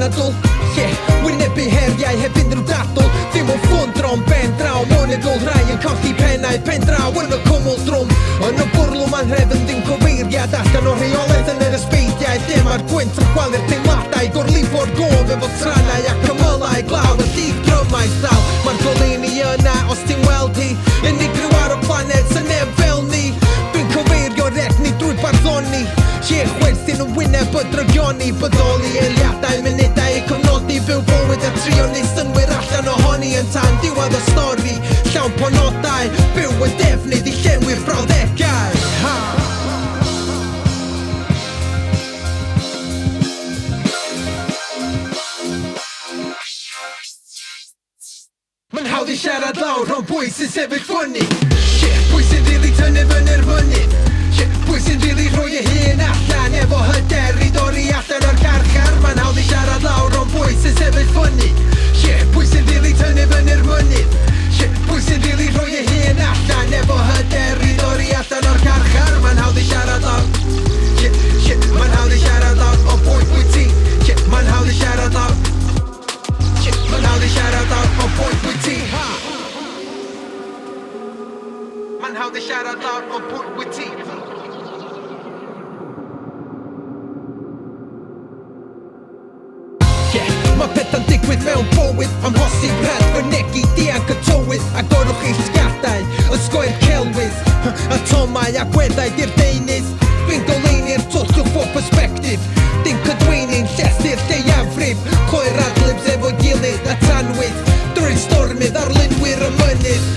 anadl Wynebu heriau heb unrhyw dadl Dim o'n ffwndro yn ben draw Monedl rhai yn colli pennau pen draw yn y cwmwl drwm Yn y bwrlw ma'n hrefn dim cyfeiriad Allan o rheolaeth yn yr ysbeidiau Dim ar gwynt yn chwalu'r teimladau Gorlifo'r gof efo trannau ac ymylau glaw Y dig drymau sal Mae'r goleuni yna os ti'n weld hi Unigryw ar y planet sy'n neb fel ni Fi'n cyfeirio'r egni drwy barddoni Chwerthin yn wyneb y drygioni Byddoli eiliadau, munudau eu cyfnodi Fyw bywyd a trio neu synwyr allan ohoni Yn tan diwedd y stori Llawn ponodau Byw yn defnydd i llenwi'r brawddegau Mae'n hawdd i siarad lawr ond pwy sy'n sefyll ffynnu Pwy sy'n rili tynnu fyny'r mynydd Pwy sy'n rili rhoi ei hun allan Efo hyder i dorri allan o'r carchar Mae'n hawdd i siarad lawr ond pwy sy'n sefyll ffynnu Pwy sy'n rili tynnu fyny'r mynydd Pwy sy'n rili rhoi ei hun allan Efo hyder i dorri allan o'r carchar Mae'n hawdd i siarad lawr Mae'n hawdd i siarad lawr ond pwy ti Mae'n hawdd i siarad lawr Mae'n hawdd i siarad lawr ond pwy ti Mae'n hawdd i siarad lawr ond pwy ti Mae pethau'n digwydd mewn bywyd Amhosib rhad fynegu dianc y tywydd Agorwch eich sgadau, ysgoi'r celwydd Atomau a gweddau di'r deunydd Dwi'n goleini'r twll o perspektif Dim cydweini'n llesthu'r lleiafrif Coer adlibs efo'i gilydd a tanwydd Drwy'r stormydd arlunwyr y mynydd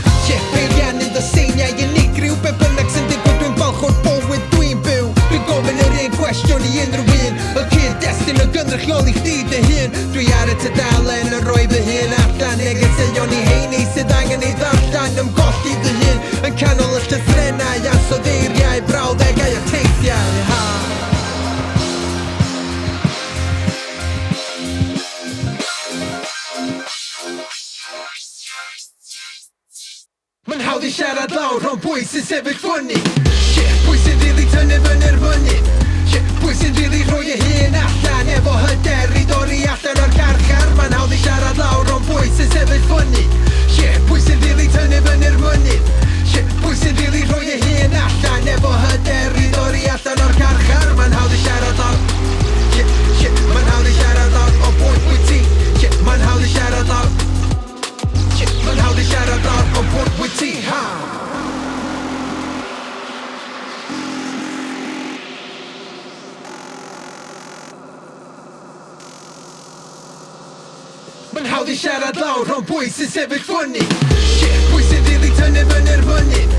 Peiriannydd y seiniau unigryw Be bynnag sy'n digwydd dwi'n falch o'r bywyd dwi'n byw Dwi'n gofyn yr un cwestiwn i unrhyw un Y cyd-destun y gynrychioli chdi dy hun Dwi ar y tydalen yn rhoi fy hun allan Negeseuon i heini sydd angen ei ddarllan Ymgolli dy hun yn canol y llythrenau Ansoddeiriau, brawddegau a teithiau Mae'n hawdd i siarad lawr ond pwy sy'n sefyll ffynnu Pwy sy'n rili tynnu fyny'r mynydd Pwy sy'n rili rhoi ei hun allan Efo hyder i dorri allan o'r carchar Mae'n hawdd i siarad lawr ond pwy sy'n sefyll ffynnu Pwy sy'n rili tynnu fyny'r mynydd Pwy sy'n rili rhoi ei hun allan Efo hyder i dorri allan o'r carchar Mae'n hawdd i siarad lawr Mae'n hawdd i siarad lawr ond pwy ti Mae'n hawdd i siarad lawr Mae'n hawdd i siarad lawr ond pwy ti Mae'n hawdd i siarad lawr ond pwy sy'n sefyll ffynnu Pwy sy'n rili tynnu fyny'r mynydd